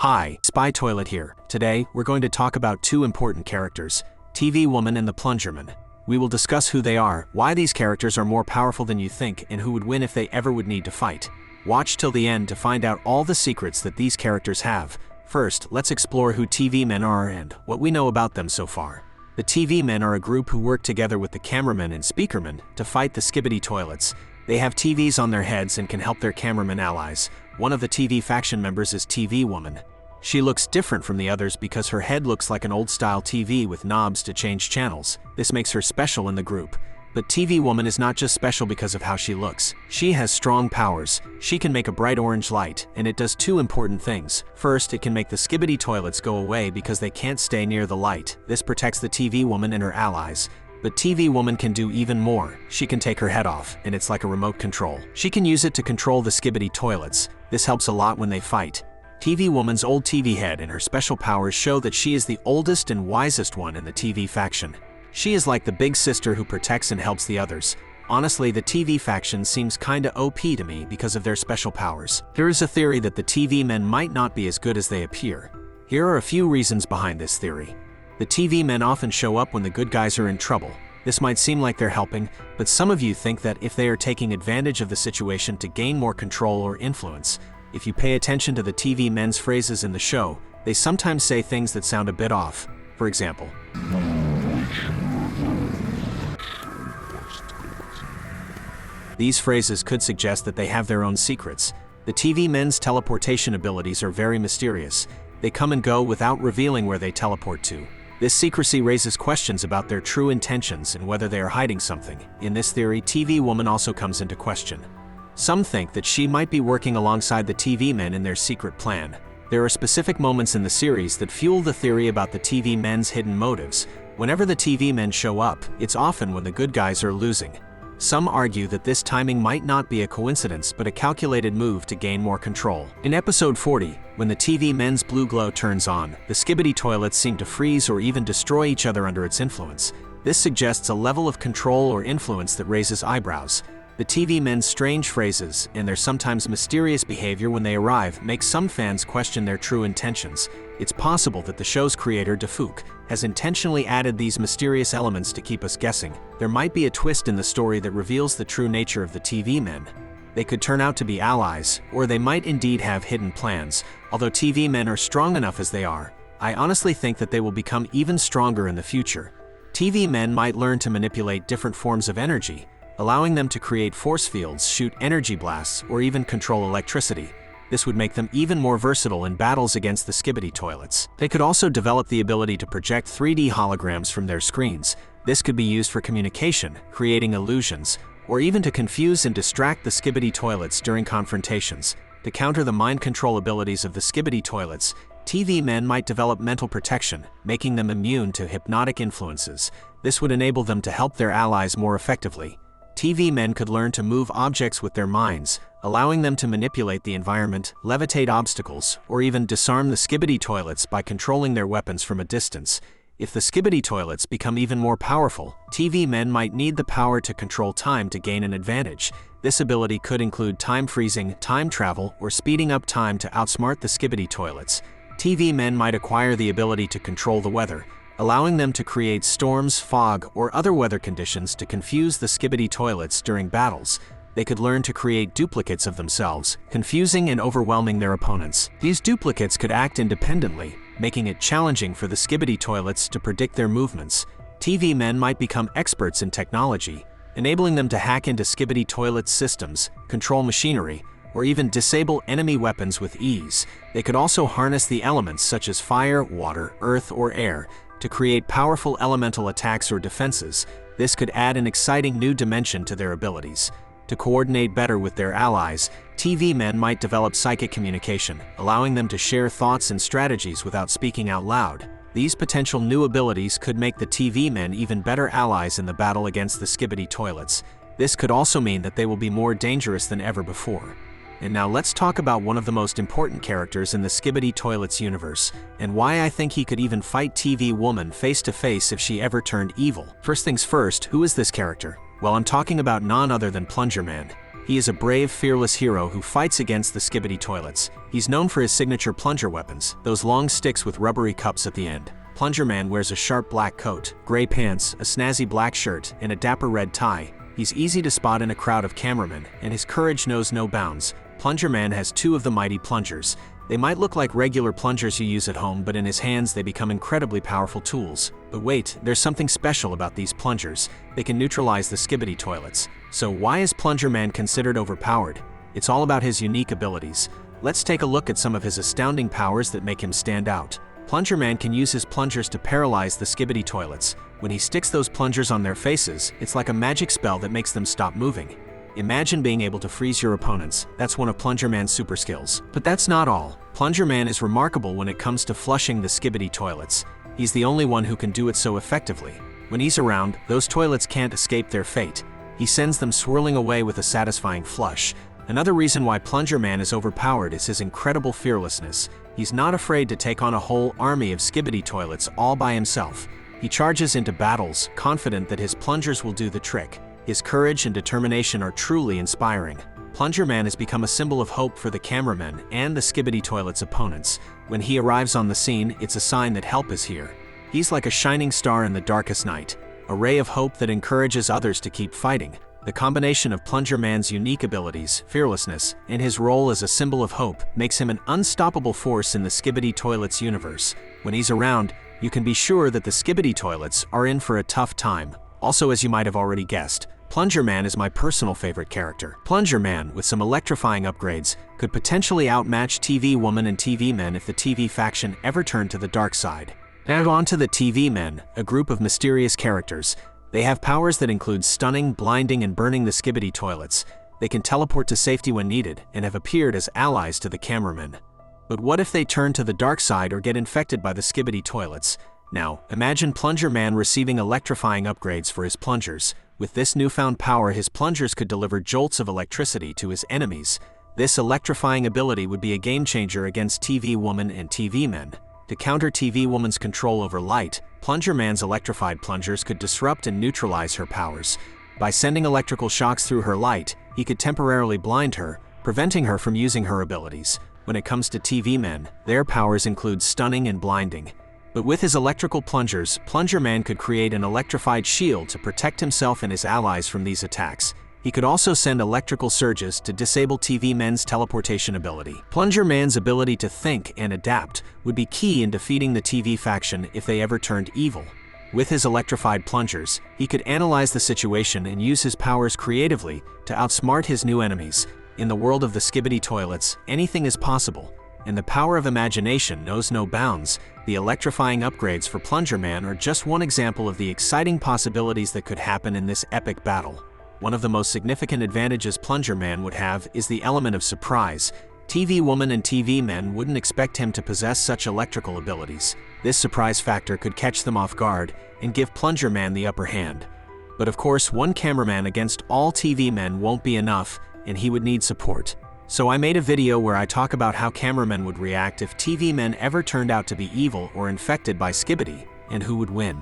Hi, Spy Toilet here. Today, we're going to talk about two important characters, TV Woman and the Plungerman. We will discuss who they are, why these characters are more powerful than you think, and who would win if they ever would need to fight. Watch till the end to find out all the secrets that these characters have. First, let's explore who TV men are and what we know about them so far. The TV men are a group who work together with the cameramen and speakermen to fight the SKIBIDI toilets. They have TVs on their heads and can help their cameraman allies. One of the TV faction members is TV Woman. She looks different from the others because her head looks like an old-style TV with knobs to change channels. This makes her special in the group. But TV Woman is not just special because of how she looks. She has strong powers. She can make a bright orange light, and it does two important things. First, it can make the SKIBIDI toilets go away because they can't stay near the light. This protects the TV Woman and her allies. But TV Woman can do even more. She can take her head off, and it's like a remote control. She can use it to control the SKIBIDI toilets. This helps a lot when they fight. TV Woman's old TV head and her special powers show that she is the oldest and wisest one in the TV faction. She is like the big sister who protects and helps the others. Honestly, the TV faction seems kinda OP to me because of their special powers. There is a theory that the TV men might not be as good as they appear. Here are a few reasons behind this theory. The TV men often show up when the good guys are in trouble. This might seem like they're helping, but some of you think that if they are taking advantage of the situation to gain more control or influence. If you pay attention to the TV men's phrases in the show, they sometimes say things that sound a bit off. For example, these phrases could suggest that they have their own secrets. The TV men's teleportation abilities are very mysterious. They come and go without revealing where they teleport to. This secrecy raises questions about their true intentions and whether they are hiding something. In this theory, TV Woman also comes into question. Some think that she might be working alongside the TV men in their secret plan. There are specific moments in the series that fuel the theory about the TV men's hidden motives. Whenever the TV men show up, it's often when the good guys are losing. Some argue that this timing might not be a coincidence but a calculated move to gain more control. In episode 40, when the TV men's blue glow turns on, the SKIBIDI toilets seem to freeze or even destroy each other under its influence. This suggests a level of control or influence that raises eyebrows. The TV men's strange phrases and their sometimes mysterious behavior when they arrive make some fans question their true intentions. It's possible that the show's creator, Defuk, has intentionally added these mysterious elements to keep us guessing. There might be a twist in the story that reveals the true nature of the TV men. They could turn out to be allies, or they might indeed have hidden plans. Although TV men are strong enough as they are, I honestly think that they will become even stronger in the future. TV men might learn to manipulate different forms of energy, allowing them to create force fields, shoot energy blasts, or even control electricity. This would make them even more versatile in battles against the SKIBIDI toilets. They could also develop the ability to project 3D holograms from their screens. This could be used for communication, creating illusions, or even to confuse and distract the SKIBIDI toilets during confrontations. To counter the mind control abilities of the SKIBIDI toilets, TV men might develop mental protection, making them immune to hypnotic influences. This would enable them to help their allies more effectively. TV men could learn to move objects with their minds, allowing them to manipulate the environment, levitate obstacles, or even disarm the SKIBIDI toilets by controlling their weapons from a distance. If the SKIBIDI toilets become even more powerful, TV men might need the power to control time to gain an advantage. This ability could include time freezing, time travel, or speeding up time to outsmart the SKIBIDI toilets. TV men might acquire the ability to control the weather, allowing them to create storms, fog, or other weather conditions to confuse the SKIBIDI toilets during battles. They could learn to create duplicates of themselves, confusing and overwhelming their opponents. These duplicates could act independently, making it challenging for the SKIBIDI toilets to predict their movements. TV men might become experts in technology, enabling them to hack into SKIBIDI toilet systems, control machinery, or even disable enemy weapons with ease. They could also harness the elements such as fire, water, earth, or air to create powerful elemental attacks or defenses. This could add an exciting new dimension to their abilities. To coordinate better with their allies, TV men might develop psychic communication, allowing them to share thoughts and strategies without speaking out loud. These potential new abilities could make the TV men even better allies in the battle against the SKIBIDI toilets. This could also mean that they will be more dangerous than ever before. And now let's talk about one of the most important characters in the SKIBIDI toilets universe, and why I think he could even fight TV Woman face to face if she ever turned evil. First things first, who is this character? Well, I'm talking about none other than PLUNGERMAN. He is a brave, fearless hero who fights against the Skibidi toilets. He's known for his signature plunger weapons, those long sticks with rubbery cups at the end. PLUNGERMAN wears a sharp black coat, gray pants, a snazzy black shirt, and a dapper red tie. He's easy to spot in a crowd of cameramen, and his courage knows no bounds. PLUNGERMAN has two of the mighty plungers. They might look like regular plungers you use at home, but in his hands they become incredibly powerful tools. But wait, there's something special about these plungers. They can neutralize the Skibidi toilets. So why is PLUNGERMAN considered overpowered? It's all about his unique abilities. Let's take a look at some of his astounding powers that make him stand out. PLUNGERMAN can use his plungers to paralyze the Skibidi toilets. When he sticks those plungers on their faces, it's like a magic spell that makes them stop moving. Imagine being able to freeze your opponents. That's one of PLUNGERMAN's super skills. But that's not all. PLUNGERMAN is remarkable when it comes to flushing the Skibidi toilets. He's the only one who can do it so effectively. When he's around, those toilets can't escape their fate. He sends them swirling away with a satisfying flush. Another reason why PLUNGERMAN is overpowered is his incredible fearlessness. He's not afraid to take on a whole army of Skibidi toilets all by himself. He charges into battles, confident that his plungers will do the trick. His courage and determination are truly inspiring. PLUNGERMAN has become a symbol of hope for the cameramen and the Skibidi toilets' opponents. When he arrives on the scene, it's a sign that help is here. He's like a shining star in the darkest night, a ray of hope that encourages others to keep fighting. The combination of PLUNGERMAN's unique abilities, fearlessness, and his role as a symbol of hope makes him an unstoppable force in the Skibidi toilets universe. When he's around, you can be sure that the Skibidi toilets are in for a tough time. Also, as you might have already guessed, PLUNGERMAN is my personal favorite character. PLUNGERMAN, with some electrifying upgrades, could potentially outmatch TV Woman and TV Men if the TV faction ever turned to the dark side. Add on to the TV Men, a group of mysterious characters. They have powers that include stunning, blinding, and burning the Skibidi toilets. They can teleport to safety when needed, and have appeared as allies to the cameramen. But what if they turn to the dark side or get infected by the Skibidi toilets? Now, imagine PLUNGERMAN receiving electrifying upgrades for his plungers. With this newfound power, his plungers could deliver jolts of electricity to his enemies. This electrifying ability would be a game-changer against TV Woman and TV Men. To counter TV Woman's control over light, PLUNGERMAN's electrified plungers could disrupt and neutralize her powers. By sending electrical shocks through her light, he could temporarily blind her, preventing her from using her abilities. When it comes to TV Men, their powers include stunning and blinding. But with his electrical plungers, PLUNGERMAN could create an electrified shield to protect himself and his allies from these attacks. He could also send electrical surges to disable TV Men's teleportation ability. PLUNGERMAN's ability to think and adapt would be key in defeating the TV faction if they ever turned evil. With his electrified plungers, he could analyze the situation and use his powers creatively to outsmart his new enemies. In the world of the Skibidi toilets, anything is possible, and the power of imagination knows no bounds. The electrifying upgrades for PLUNGERMAN are just one example of the exciting possibilities that could happen in this epic battle. One of the most significant advantages PLUNGERMAN would have is the element of surprise. TV Woman and TV Men wouldn't expect him to possess such electrical abilities. This surprise factor could catch them off guard and give PLUNGERMAN the upper hand. But of course, one cameraman against all TV Men won't be enough, and he would need support. So I made a video where I talk about how cameramen would react if TV Men ever turned out to be evil or infected by Skibidi, and who would win.